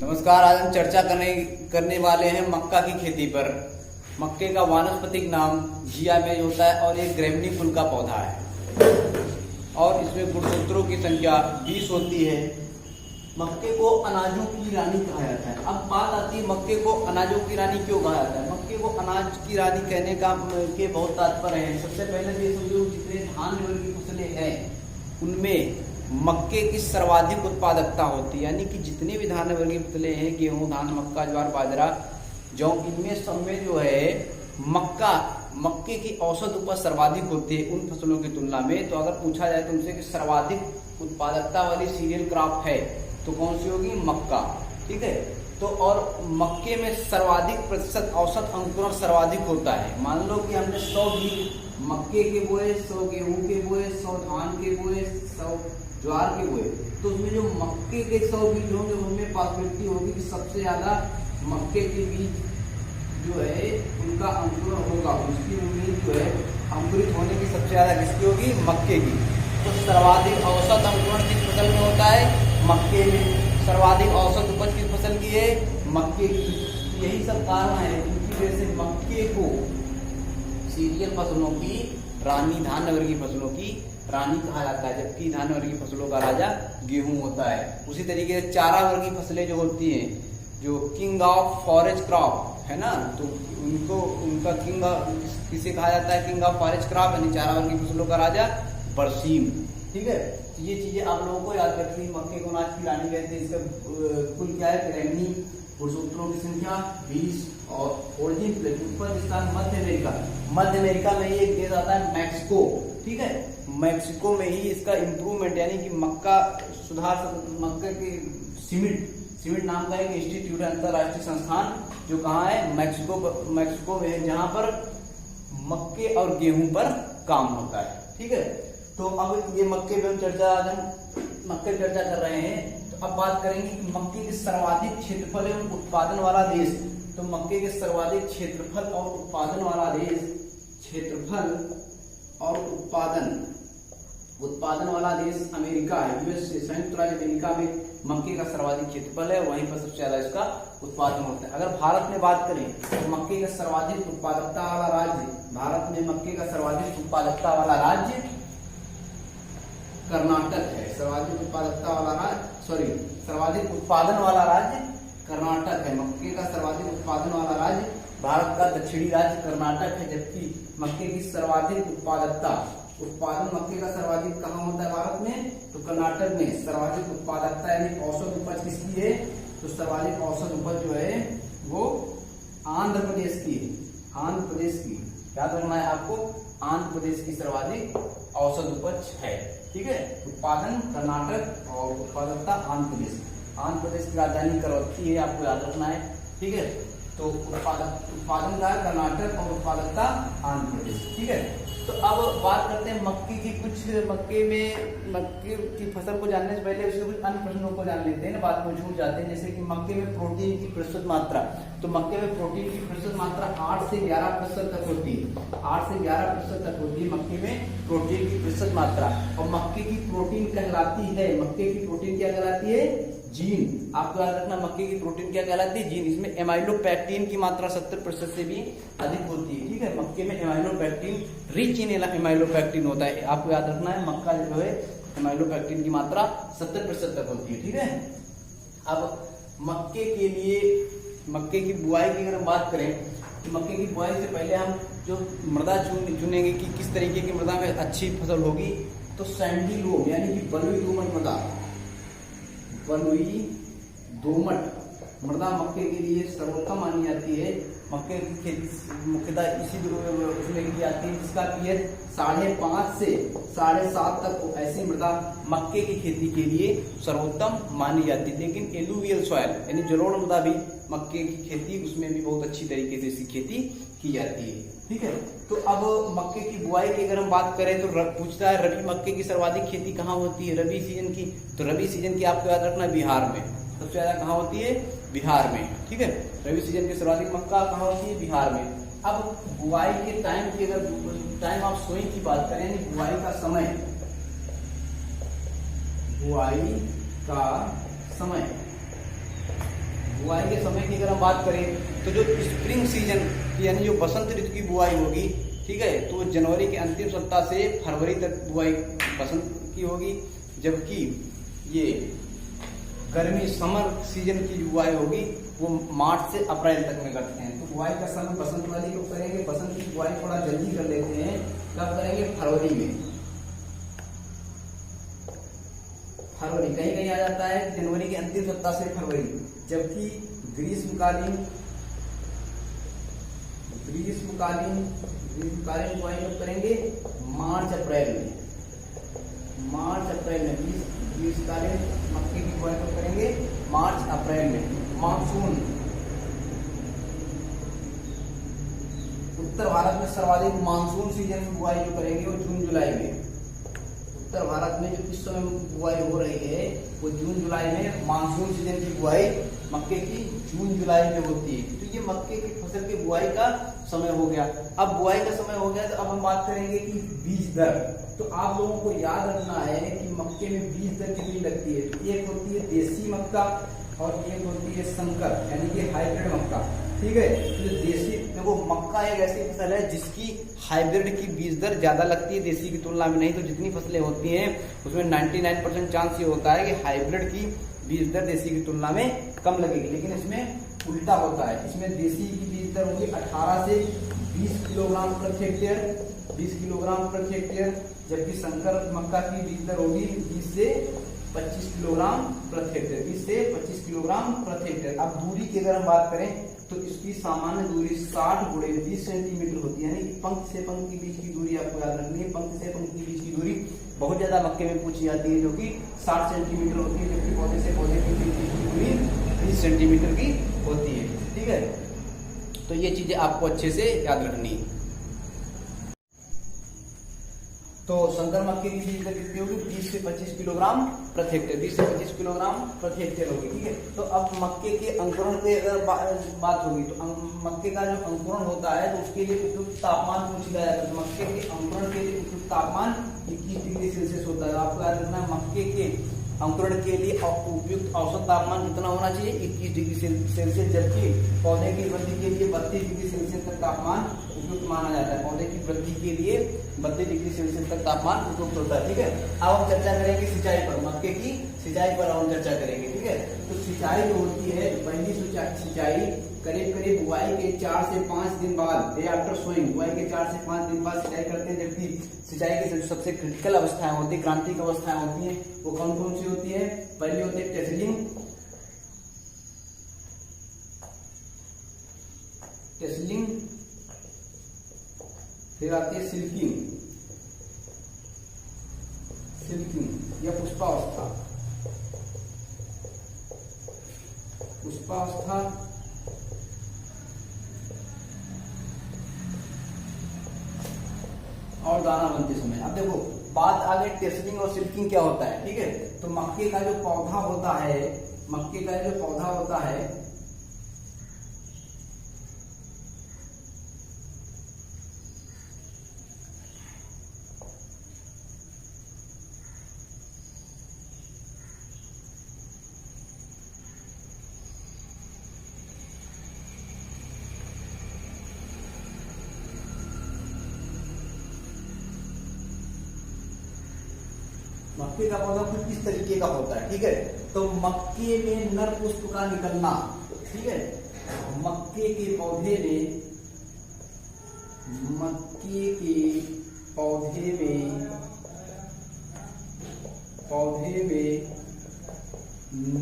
नमस्कार। आज हम चर्चा करने वाले हैं मक्का की खेती पर। मक्के का वानस्पतिक नाम जिया मेज होता है और एक ग्रेमनी कुल का पौधा है और इसमें गुणसूत्रों की संख्या 20 होती है। मक्के को अनाजों की रानी कहा जाता है। अब बात आती है मक्के को अनाजों की रानी क्यों कहा जाता है। मक्के को अनाज की रानी कहने के बहुत तात्पर्य है। सबसे पहले ये समझो, जितने धान की फसलें हैं उनमें मक्के की सर्वाधिक उत्पादकता होती है, यानी कि जितने भी धान वर्गीय फसलें हैं, गेहूं, धान, मक्का, ज्वार, बाजरा, जौ, इनमें सब में जो है मक्के की औसत उपज सर्वाधिक होती है उन फसलों की तुलना में। तो अगर पूछा जाए तुमसे कि सर्वाधिक उत्पादकता वाली सीरियल क्रॉप है तो कौन सी होगी? मक्का। ठीक है। तो और मक्के में सर्वाधिक प्रतिशत औसत अंकुरण सर्वाधिक होता है। मान लो कि हमने 100 बीज मक्के के बोए, 100 गेहूं के बोए, 100 धान के बोए, 100 ज्वार के बोए, तो उसमें जो मक्के के 100 बीज होंगे उनमें पॉसिबिलिटी होगी कि सबसे ज्यादा मक्के के बीज जो है उनका अंकुरण होगा। उसकी उम्मीद जो है अंकुरित होने की सबसे ज्यादा किसकी होगी? मक्के की। तो सर्वाधिक औसत अंकुरण किस फसल में होता है? मक्के में। सर्वाधिक औसत उपज किस फसल की है? मक्के की। यही सब कारण है जिनकी वजह से मक्के को सीरियल फसलों की रानी, धान वर्गीय फसलों की रानी कहा जाता है, जबकि धान वर्गीय फसलों का राजा गेहूं होता है। उसी तरीके से चारा वर्गीय फसलें जो होती हैं, जो किंग ऑफ फॉरेस्ट क्रॉप है ना, तो उनका किंग किसे कहा जाता है? किंग ऑफ फॉरेस्ट क्रॉप, यानी चारा वर्गीय फसलों का राजा बरसीम। ठीक है। तो ये चीजें आप लोगों को याद रखनी। मक्के को अनाज की रानी कहते हैं। इसका कुल क्या है? ग्रेमनी। गुणसूत्रों की संख्या 20 और ओरिजिन प्लेस उत्पन्न स्थान मध्य अमेरिका। मध्य अमेरिका में ही एक देश आता है मैक्सिको। ठीक है। मैक्सिको में ही इसका इम्प्रूवमेंट, यानी कि मक्का सुधार, मक्के के सीमिट नाम का एक इंस्टीट्यूट है, अंतरराष्ट्रीय संस्थान, जो कहाँ है? मैक्सिको में है, जहां पर मक्के और गेहूं पर काम होता है। ठीक है। तो अब ये मक्के पे आज हम मक्के चर्चा कर रहे हैं। तो अब बात करेंगे कि मक्के के सर्वाधिक क्षेत्रफल एवं उत्पादन वाला देश। तो मक्के के सर्वाधिक क्षेत्रफल और उत्पादन वाला देश, क्षेत्रफल और उत्पादन वाला देश अमेरिका है। यूएसए, संयुक्त राज्य अमेरिका में मक्के का सर्वाधिक क्षेत्रफल है, वहीं पर सबसे ज्यादा इसका उत्पादन होता है। अगर भारत में बात करें तो मक्के का सर्वाधिक उत्पादकता वाला राज्य, भारत में मक्के का सर्वाधिक उत्पादकता वाला राज्य कर्नाटक है। सर्वाधिक उत्पादकता वाला राज्य, सर्वाधिक उत्पादन वाला राज्य कर्नाटक है। मक्के का सर्वाधिक उत्पादन वाला राज्य भारत का दक्षिणी राज्य कर्नाटक है, जबकि मक्के की सर्वाधिक उत्पादन मक्के का सर्वाधिक कहाँ होता है भारत में? तो कर्नाटक में। सर्वाधिक उत्पादकता यानी औसत उपज किसकी है? तो सर्वाधिक औसत उपज जो है वो आंध्र प्रदेश की है। आंध्र प्रदेश की, याद रखना है आपको, आंध्र प्रदेश की सर्वाधिक औसत उपज है। ठीक है। उत्पादन कर्नाटक और उत्पादकता आंध्र प्रदेश। आंध्र प्रदेश की राजधानी करौती है, आपको याद रखना है। ठीक है। तो उत्पादन का कर्नाटक और उत्पादकता आंध्र प्रदेश। ठीक है। तो अब बात करते हैं मक्के की मक्के की फसल को जानने से पहले उसके कुछ अन्य प्रश्नों को जान लेते हैं ना, बाद में छूट जाते हैं। जैसे कि मक्के में प्रोटीन की प्रतिशत मात्रा। तो मक्के में प्रोटीन की प्रतिशत मात्रा 8 से 11% तक होती है। 8 से 11% तक होती है मक्के में प्रोटीन की प्रतिशत मात्रा। और मक्के की प्रोटीन कहलाती है, मक्के की प्रोटीन क्या कहलाती है? जीन। आपको याद रखना, मक्के की प्रोटीन क्या कहलाती है? जीन। इसमें एमाइलोपैक्टिन की मात्रा 70% से भी अधिक होती है। ठीक है। मक्के में एमाइलोपैक्टिन, रिच इन एमाइलोपैक्टिन होता है। आपको याद रखना है, मक्का जो है एमाइलोपैक्टिन की मात्रा 70% तक होती है। ठीक है। अब मक्के के लिए मक्के की बुआई की अगर हम बात करें तो मक्के की बुआई से पहले हम जो मृदा चुनेंगे कि किस तरीके की मृदा में अच्छी फसल होगी, तो सैंडी लोम यानी कि बलुई दोमट मृदा, बलुई दोमट मृदा मक्के के लिए सर्वोत्तम मानी जाती है। मक्के की खेती मुख्यतः इसी उसमें की जाती है जिसका पीएच 5.5 से 7.5 तक, ऐसी मृदा मक्के की खेती के लिए सर्वोत्तम मानी जाती है। लेकिन एलुवियल सॉइल यानी जलोढ़ मृदा भी मक्के की खेती, उसमें भी बहुत अच्छी तरीके से इसकी खेती की जाती है। ठीक है। तो अब मक्के की बुआई की अगर हम बात करें तो पूछता है रबी मक्के की सर्वाधिक खेती कहाँ होती है? रबी सीजन की। तो रबी सीजन की आपको याद रखना, बिहार में सबसे ज्यादा कहाँ होती है? बिहार में। ठीक है। रबी सीजन की सर्वाधिक मक्का कहाँ होती है? बिहार में। अब बुआई के टाइम की अगर टाइम ऑफ सोइंग की बात करें, यानी बुआई का समय, बुआई का समय बुआई के समय की अगर हम बात करें तो जो स्प्रिंग सीजन यानी जो बसंत ऋतु की बुआई होगी, ठीक है, तो जनवरी के अंतिम सप्ताह से फरवरी तक बुआई बसंत की होगी, जबकि ये गर्मी समर सीजन की बुआई होगी वो मार्च से अप्रैल तक में करते हैं। तो बुआई का समय बसंत वाली को करेंगे, बसंत की बुआई थोड़ा जल्दी कर लेते हैं, कब करेंगे, फरवरी में। फरवरी कहीं कहीं आ जाता है जनवरी के अंतिम सप्ताह से फरवरी, जबकि ग्रीष्मकालीन बुआई कब करेंगे, मार्च अप्रैल में। ग्रीष्मकालीन मक्के की बुआई कब करेंगे, मार्च अप्रैल में। मानसून उत्तर भारत में सर्वाधिक मानसून सीजन में बुआई जो करेंगे वो जून जुलाई में। उत्तर भारत में जो इस समय बुआई हो रही है वो जून जुलाई में, मानसून सीजन की बुआई मक्के की जून जुलाई में होती है। तो ये मक्के की फसल की बुआई का समय हो गया। अब बुआई का समय हो गया तो अब हम बात करेंगे कि बीज दर। तो आप लोगों को याद रखना है कि मक्के में बीज दर कितनी लगती है। तो एक होती है देसी मक्का और एक होती है संकर यानी कि हाइब्रिड मक्का, ठीक है। तो देसी देखो मक्का एक ऐसी फसल है जिसकी हाइब्रिड की बीज दर ज्यादा लगती है देसी की तुलना में। नहीं तो जितनी फसलें होती हैं उसमें 99% चांस ये होता है कि हाइब्रिड की बीज दर देसी की तुलना में कम लगेगी, लेकिन इसमें उल्टा होता है। इसमें देसी की बीज दर होगी 18 से 20 किलोग्राम प्रति हेक्टेयर, जबकि संकर मक्का की बीज दर होगी 20 से 25 किलोग्राम प्रति हेक्टेयर। अब दूरी की अगर हम बात करें तो इसकी सामान्य दूरी 60 गुणे 20 सेंटीमीटर होती है, यानी कि पंक्ति से पंक्ति के बीच की दूरी आपको याद रखनी है। पंक्ति से पंक्ति के बीच की दूरी बहुत ज्यादा मक्के में पूछी जाती है, जो कि 60 सेंटीमीटर होती है, जबकि पौधे से पौधे के बीच की दूरी 30 सेंटीमीटर की होती है, ठीक है। तो ये चीजें आपको अच्छे से याद रखनी है। तो संकर मक्के की बीज दर कितनी होगी, 20 से 25 किलोग्राम प्रति हेक्टेयर होगी, ठीक है। तो अब मक्के के अंकुरण पे अगर बात होगी तो मक्के का जो अंकुरण होता है तो उसके लिए उपयुक्त तापमान पूछा जाता है। तो मक्के के अंकुरण के लिए उपयुक्त तापमान 21 डिग्री सेल्सियस होता है। आपको याद रखना है मक्के के अंकुरण के लिए उपयुक्त औसत तापमान कितना होना चाहिए, 21 डिग्री सेल्सियस, जबकि पौधे की वृद्धि के लिए 32 डिग्री सेल्सियस तक तापमान उपयुक्त माना जाता है। पौधे की वृद्धि के लिए 32 डिग्री सेल्सियस तक तापमान उपयुक्त होता है, ठीक है। अब हम चर्चा करेंगे सिंचाई पर, मक्के की सिंचाई पर हम चर्चा करेंगे, ठीक है। तो सिंचाई जो होती है, पहली सिंचाई करीब बुआई के 4 से 5 दिन बाद, डे आफ्टर सोइंग, बुआई के 4 से 5 दिन बाद सिंचाई करते हैं। जबकि सिंचाई की सबसे क्रिटिकल अवस्थाएं होती है, क्रांतिक अवस्थाएं होती हैं, वो कौन कौन सी होती है। पहले होती है टेसलिंग, फिर आती है सिल्किंग या पुष्पावस्था। और दाना बनते समय। अब देखो बात आ गई टेसलिंग और सिल्किंग क्या होता है, ठीक है। तो मक्के का जो पौधा होता है मक्के का पौधा कुछ इस तरीके का होता है, ठीक है। तो मक्के में नर पुष्प का निकलना, ठीक है। मक्के के पौधे में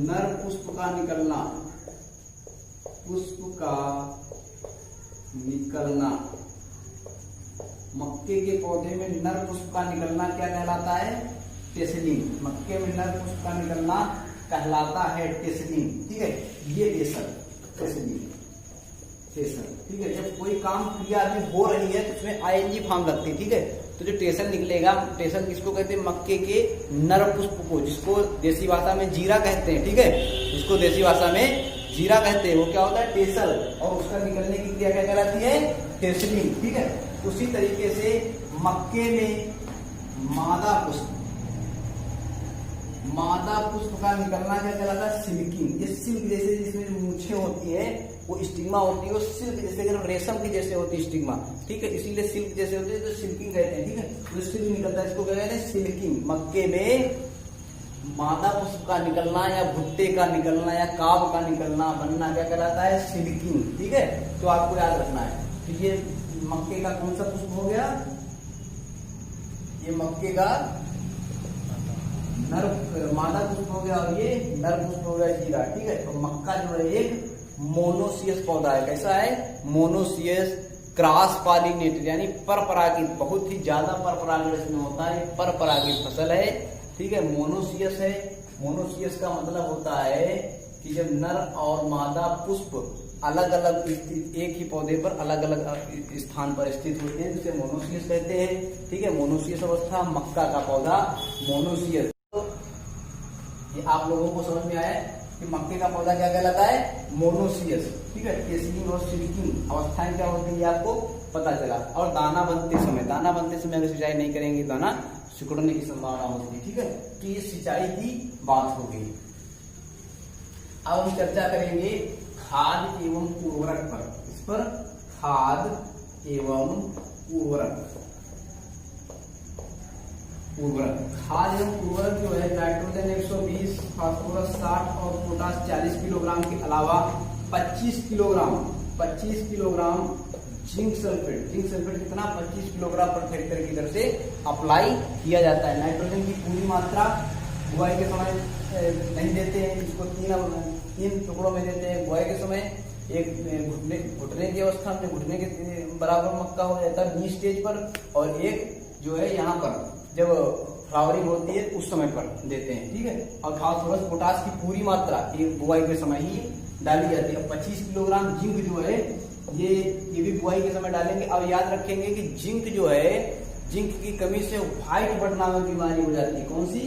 नर पुष्प का निकलना, मक्के के पौधे में नर पुष्प का निकलना क्या कहलाता है, टेसलिंग। मक्के में नर पुष्प का निकलना कहलाता है टेसलिंग, ठीक है। ये टेसलिंग, ठीक है। जब कोई काम क्रिया अभी हो रही है तो उसमें आईएनजी फॉर्म लगती है, ठीक है। तो जो टेसल निकलेगा, टेसल किसको कहते हैं, मक्के के नर पुष्प को, जिसको देसी भाषा में जीरा कहते हैं, ठीक है। जिसको देसी भाषा में जीरा कहते हैं, वो क्या होता है, टेसल, और उसका निकलने की क्रिया क्या कहलाती है, टेसलिंग, ठीक है। उसी तरीके से मक्के में मादा मादा पुष्प का निकलना क्या कहलाता है? सिल्किंग। ये सिल्क जैसे जिसमें जो मूछें होती है, वो स्टिग्मा होती है, वो सिल्क जैसे अगर रेशम की जैसे होती है स्टिग्मा, ठीक है, इसीलिए सिल्क जैसे होती है तो सिल्किंग कहते हैं, ठीक है। जो सिल्क निकलता है इसको क्या कहते हैं? सिल्किंग। मक्के में मादा पुष्प का निकलना या भुट्टे का निकलना या काब का निकलना, बनना क्या कहलाता है? सिल्किंग, ठीक है। तो आपको याद रखना है। तो ये मक्के का कौन सा पुष्प हो गया? ये मक्के का नर मादा पुष्प हो गया और ये नर पुष्प हो गया जीरा, ठीक है। तो मक्का जो है एक मोनोसियस पौधा है। कैसा है? मोनोसियस, क्रॉस पॉलिनेटेड यानी परपरागित, बहुत ही ज्यादा परपरागण इसमें होता है। परपरागित फसल है, ठीक है। मोनोसियस है। मोनोसियस का मतलब होता है कि जब नर और मादा पुष्प अलग अलग एक ही पौधे पर अलग अलग स्थान पर स्थित होते हैं, जिसे मोनोसियस कहते हैं, ठीक है। मोनोसियस अवस्था, मक्का का पौधा मोनोसियस। ये आप लोगों को समझ में आया कि मक्के का पौधा क्या कहलाता है? मोनोसियस, ठीक है। टेसलिंग और सिल्किंग अवस्थाएं क्या होती है आपको पता चला। और दाना बनते समय अगर सिंचाई नहीं करेंगे दाना सिकुड़ने की संभावना होती है, ठीक है। तो ये सिंचाई की बात होगी। अब हम चर्चा करेंगे खाद एवं उर्वरक पर। इस पर खाद एवं उर्वरक। खाद एवं उर्वरक जो है नाइट्रोजन 120, फास्फोरस 60 और पोटाश 40 किलोग्राम के अलावा 25 किलोग्राम जिंक सल्फेट कितना? 25 किलोग्राम प्रति हेक्टेयर की दर से अप्लाई किया जाता है। नाइट्रोजन की पूरी मात्रा बुआई के समय नहीं देते हैं, इसको तीन टुकड़ों में देते हैं। बुआई के समय एक घुटने की अवस्था में, घुटने के बराबर मक्का हो जाता है 20 स्टेज पर, और एक जो है यहाँ पर जब फ्लावरिंग होती है उस समय पर देते हैं, ठीक है। और फास्फोरस पोटाश की पूरी मात्रा एक बुआई के समय ही डाली जाती है। 25 किलोग्राम जिंक जो है ये भी बुआई के समय डालेंगे। अब याद रखेंगे कि जिंक जो है, जिंक की कमी से व्हाइट बर्ड नामक बीमारी हो जाती है। कौन सी?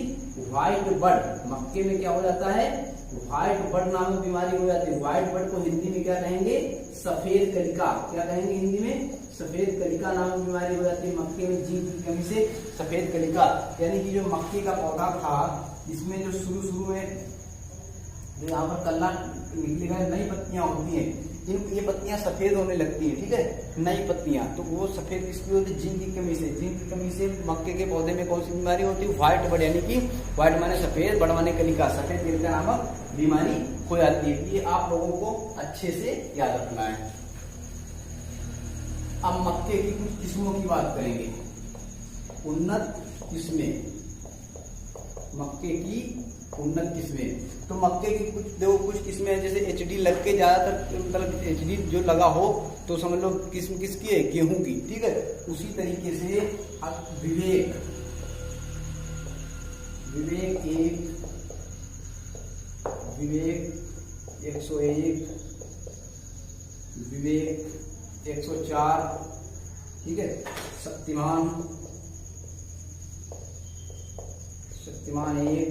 White bird. मक्के में क्या हो जाता है? व्हाइट बर्ड नामक बीमारी हो जाती है। व्हाइट बर्ड को हिंदी में क्या कहेंगे? सफेद कलिका। क्या कहेंगे हिंदी में? सफेद कलिका नामक बीमारी हो जाती है मक्के में जिंक की कमी से। सफेद कलिका यानी कि जो मक्के का पौधा था, इसमें जो शुरू में जो यहाँ पर कल्ला निकलेगा, नई पत्तियां होती हैं, ये पत्तियां सफेद होने लगती हैं, ठीक है, नई पत्तियां। तो वो सफेद किसकी होती है? जिंक की कमी से। जिंक की कमी से मक्के के पौधे में कौन सी बीमारी होती है? व्हाइट बर्ड, यानी कि व्हाइट माने सफेद, बर्ड माने कलिका, सफेद कलिका नामक बीमारी हो जाती है। ये आप लोगों को अच्छे से याद रखना है। अब मक्के की कुछ किस्मों की बात करेंगे। उन्नत किस्में, मक्के की उन्नत किस्में। तो मक्के की कुछ किस्में हैं, जैसे एचडी लग के ज्यादातर, मतलब एचडी जो लगा हो तो समझ लो किस्म किसकी है? गेहूं की, ठीक है। उसी तरीके से अब विवेक 101, विवेक 104, ठीक है। शक्तिमान 1,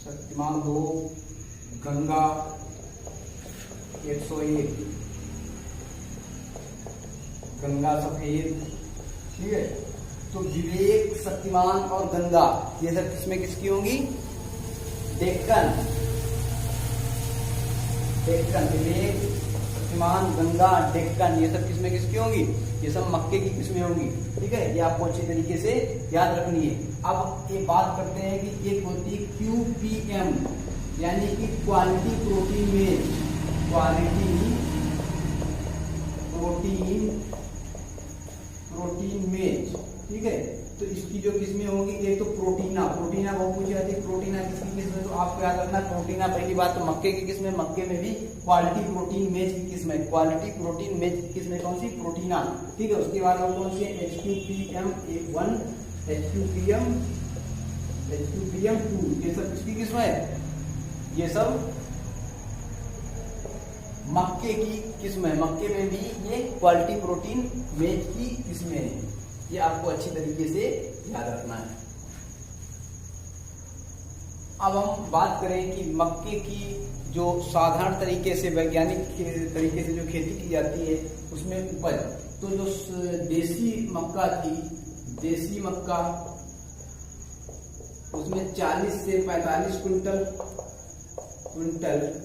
शक्तिमान 2, गंगा 101, गंगा सफेद, ठीक है। तो विवेक, शक्तिमान और गंगा ये सब किसमें किसकी होंगी? डेक्कन, विवेक, शक्तिमान, गंगा, डेक्कन, ये सब किसमें किसकी होंगी? ये सब मक्के की किस्में होंगी, ठीक है। ये आपको अच्छी तरीके से याद रखनी है। अब ये बात करते हैं कि एक होती है QPM, यानी कि क्वालिटी प्रोटीन मेज, प्रोटीन मेज, ठीक है। तो इसकी जो किस्में होंगी, एक तो प्रोटीना बहुत पूछी जाती है। प्रोटीना किसकी किस्म है? तो आपको याद रखना प्रोटीना पहली बात तो मक्के की किस्म है। मक्के में भी क्वालिटी प्रोटीन मेज की किस्म है। क्वालिटी प्रोटीन मेज की किस्म है कौन सी? प्रोटीना, ठीक है। उसके बाद और कौन सी है? HQPM 1, HQPM 2, ये सब किसकी किस्म है? ये सब मक्के की किस्म है। मक्के में भी ये क्वालिटी प्रोटीन मेज की किस्में हैं। ये आपको अच्छी तरीके से याद रखना है। अब हम बात करें कि मक्के की जो साधारण तरीके से, वैज्ञानिक तरीके से जो खेती की जाती है उसमें उपज, तो जो देसी मक्का थी, देसी मक्का उसमें 40 से 45 क्विंटल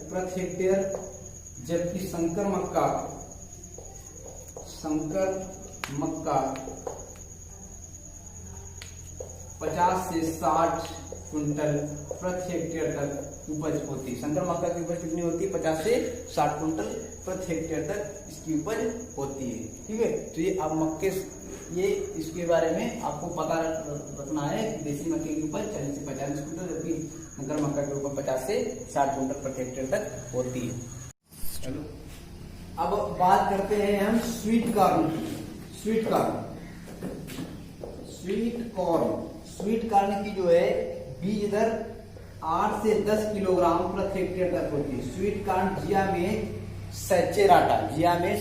प्रति हेक्टेयर, जबकि संकर मक्का 50 से 60 क्विंटल प्रति हेक्टेयर तक उपज होती है। संकर मक्का की उपज कितनी होती है? 50 से 60 क्विंटल प्रति हेक्टेयर तक इसकी उपज होती है। ठीक है, तो ये अब मक्के, ये इसके बारे में आपको पता रखना है। देसी मक्के की उपज 40 से 50 क्विंटल, जबकि संकर मक्का की उपज 50 से 60 क्विंटल प्रति हेक्टेयर तक होती है। चलो अब बात करते हैं हम स्वीट कॉर्न की। स्वीट कॉर्न की जो है बीज दर 8 से 10 किलोग्राम प्रति हेक्टेयर तक होती है। स्वीट कॉर्न जिया में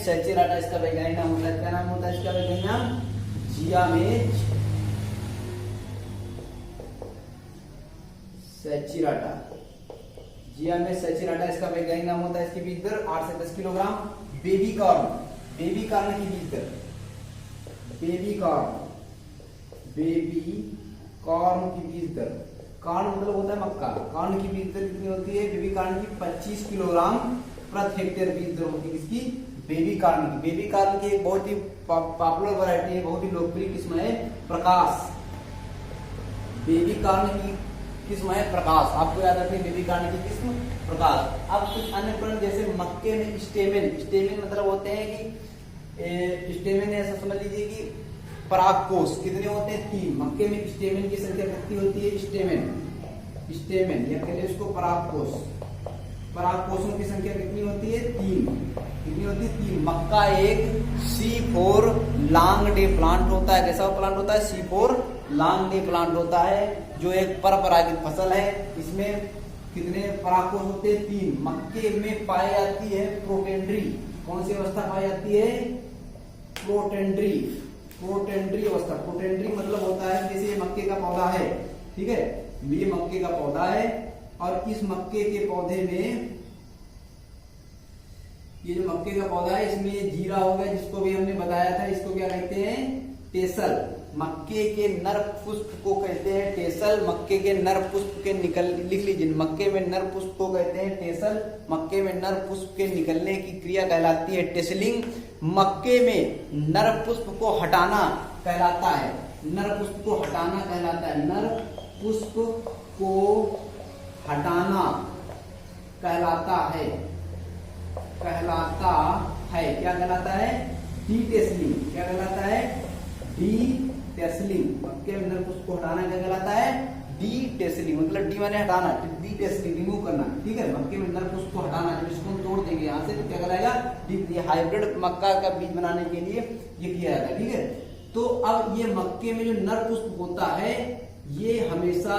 सैचेराटा इसका वैज्ञानिक नाम होता है। क्या नाम होता है इसका वैज्ञानिक नाम? जिया में सैचेराटा इसका वैज्ञानिक नाम होता है। इसकी बीज दर 8 से 10 किलोग्राम। बेबी कॉर्न की बीज दर, कॉर्न मतलब होता है मक्का। कॉर्न की बीज दर कितनी होती है? बेबी कॉर्न की 25 किलोग्राम प्रति हेक्टेयर बीज दर होती है। इसकी बेबी कॉर्न की एक बहुत ही पॉपुलर वैरायटी है, बहुत ही लोकप्रिय किस्म है प्रकाश। बेबी कॉर्न की किस्म है प्रकाश। आपको याद रखिए बेबी कॉर्न की किस्म प्रकाश। अब कुछ अन्य प्रश्न, जैसे मक्के में स्टेमेन मतलब होते हैं कि स्टेमेन ऐसा समझ लीजिए कि परागकोश कितने होते हैं? 3। मक्के में स्टेमेन की संख्या कितनी होती है? स्टेमेन या कह लीजिए उसको परागकोशों की संख्या कितनी होती है? 3। कितनी होती है? 3। मक्का एक C4 लॉन्ग डे प्लांट होता है। कैसा प्लांट होता है? C4 लॉन्ग डे प्लांट होता है, जो एक परपरागित फसल है। इसमें कितने परागकोश होते हैं? 3। मक्के में पाई जाती है प्रोटेंड्री। कौन सी अवस्था पाई जाती है? प्रोटेंड्री अवस्था। प्रोटेंड्री मतलब होता है जैसे ये मक्के का पौधा है, ठीक है, ये मक्के का पौधा है, और इस मक्के के पौधे में, ये जो मक्के का पौधा है इसमें ये जीरा हो गया, जिसको भी हमने बताया था, इसको क्या कहते हैं? टेसल। मक्के के नर पुष्प को कहते हैं टेसल। मक्के के नर पुष्प के लिख लीजिए, मक्के में नर पुष्प को कहते हैं टेसल। मक्के में नर पुष्प के निकलने की क्रिया कहलाती है टेसलिंग। मक्के में नर पुष्प को हटाना कहलाता है। नर पुष्प को हटाना कहलाता है क्या कहलाता है? डीटेसलिंग। क्या कहलाता है? डीटेसलिंग। मक्के में नर पुष्प को हटाना क्या कहलाता है? डीटेसलिंग। मतलब डी माने हटाना, डीटेसलिंग रिमूव करना, ठीक है। मक्के में नर पुष्प को हटाना, जब इसको हम तोड़ देंगे यहाँ से तो क्या कहलाएगा? ये हाइब्रिड मक्का का बीज बनाने के लिए ये किया जाता है, ठीक है। तो अब ये मक्के में जो नर पुष्प होता है, ये हमेशा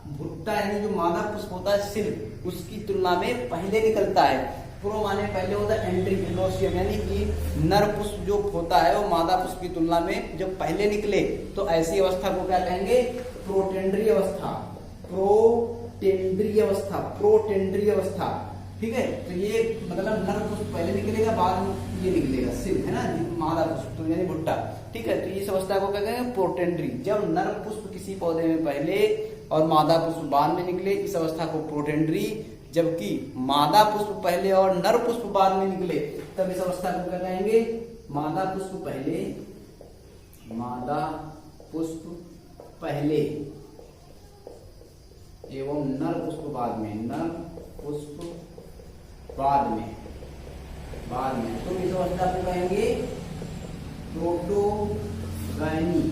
भुट्टा यानी जो मादा पुष्प होता है सिल्क, उसकी तुलना में पहले निकलता है। प्रो माने पहले होता है एंड्रीक्लोसियम, यानी कि नर पुष्प जो होता है वो मादा पुष्प की तुलना में जब पहले निकले तो ऐसी अवस्था को क्या कहेंगे? प्रोटेंड्री अवस्था, ठीक है। तो ये मतलब नर पुष्प पहले निकलेगा, बाद में ये निकलेगा सिल्क, है ना, मादा पुष्प तो यानी भुट्टा, ठीक है। तो इस अवस्था को क्या कहेंगे? प्रोटेंड्री। जब नर पुष्प किसी पौधे में पहले और मादा पुष्प बाद में निकले, इस अवस्था को प्रोटेंड्री। जबकि मादा पुष्प पहले और नर पुष्प बाद में निकले, तब इस अवस्था को क्या कहेंगे? मादा पुष्प पहले एवं नर पुष्प बाद में, तो इस अवस्था को कहेंगे प्रोटोगाइनी,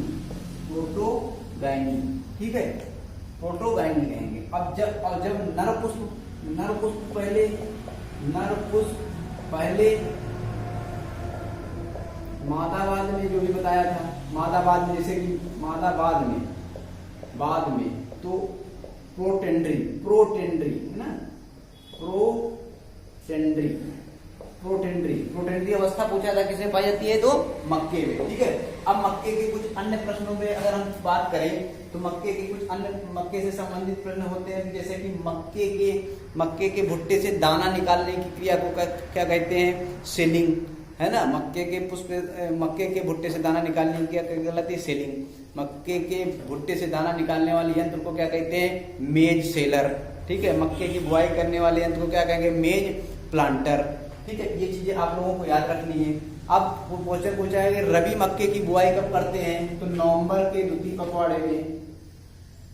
ठीक है, प्रोटोगाइनी कहेंगे। अब जब नर पुष्प पहले मादावाद में जो भी बताया था, मादावाद में जैसे कि बाद में तो प्रोटेंड्री है ना, प्रोटेंड्री अवस्था पूछा था किसमें पाई जाती है? तो मक्के में, ठीक है। अब मक्के के कुछ अन्य प्रश्नों में अगर हम बात करें तो मक्के के कुछ अन्य मक्के से संबंधित प्रश्न होते हैं, जैसे कि मक्के के भुट्टे से दाना निकालने की क्रिया को क्या कहते हैं? सेलिंग, है ना। मक्के के भुट्टे से दाना निकालने की क्रिया कहलाती है सेलिंग। मक्के के भुट्टे से दाना निकालने वाले यंत्र को क्या कहते हैं? मेज सेलर। ठीक है, मक्के की बुआई करने वाले यंत्र को क्या कहेंगे? मेज प्लांटर। ठीक है, ये चीजें आप लोगों को याद रखनी है। अब क्वेश्चन पूछा है कि रबी मक्के की बुआई कब करते हैं? तो नवंबर के द्वितीय पखवाड़े में,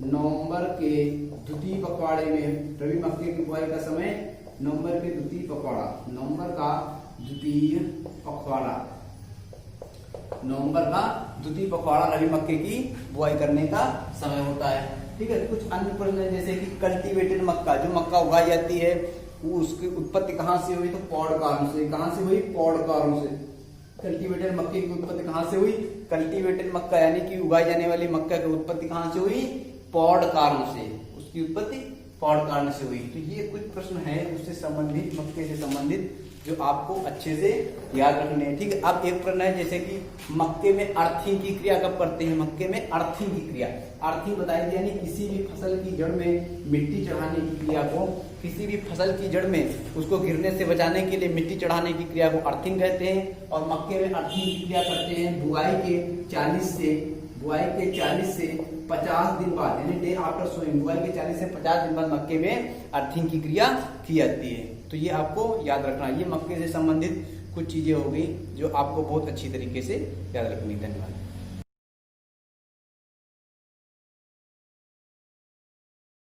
नवंबर के द्वितीय पखवाड़े में रबी मक्के की बुआई का समय नवंबर के द्वितीय पखवाड़ा, नवंबर का द्वितीय पखवाड़ा, नवंबर का द्वितीय पखवाड़ा रबी मक्के की बुआई करने का समय होता है। ठीक है, कुछ अन्य प्रश्न जैसे कि कल्टीवेटेड मक्का, जो मक्का उगाई जाती है वो उसकी उत्पत्ति कहाँ से हुई? तो पौधकारों से। कहाँ से हुई? पौधकारों से। कल्टीवेटेड मक्के की उत्पत्ति कहाँ से हुई? कल्टीवेटेड मक्का यानी कि उगाई जाने वाली मक्का की उत्पत्ति कहाँ से हुई? पौधकारों से। उसकी उत्पत्ति पौधकारों से हुई। तो ये कुछ प्रश्न है उससे संबंधित, मक्के से संबंधित, जो आपको अच्छे से याद रखने हैं। ठीक है, अब एक प्रश्न है जैसे कि मक्के में अर्थिंग की क्रिया कब करते हैं? मक्के में अर्थिंग की क्रिया, अर्थिंग बताई थी, यानी किसी भी फसल की जड़ में मिट्टी चढ़ाने की क्रिया को, किसी भी फसल की जड़ में उसको गिरने से बचाने के लिए मिट्टी चढ़ाने की क्रिया को अर्थिंग कहते हैं। और मक्के में अर्थिंग की क्रिया करते हैं बुआई के 40 से 50 दिन बाद, यानी डे आफ्टर सोइंग, बुआई के 40 से 50 दिन बाद मक्के में अर्थिंग की क्रिया की जाती है। तो ये आपको याद रखना, ये मक्के से संबंधित कुछ चीजें हो गई जो आपको बहुत अच्छी तरीके से याद रखनी। धन्यवाद।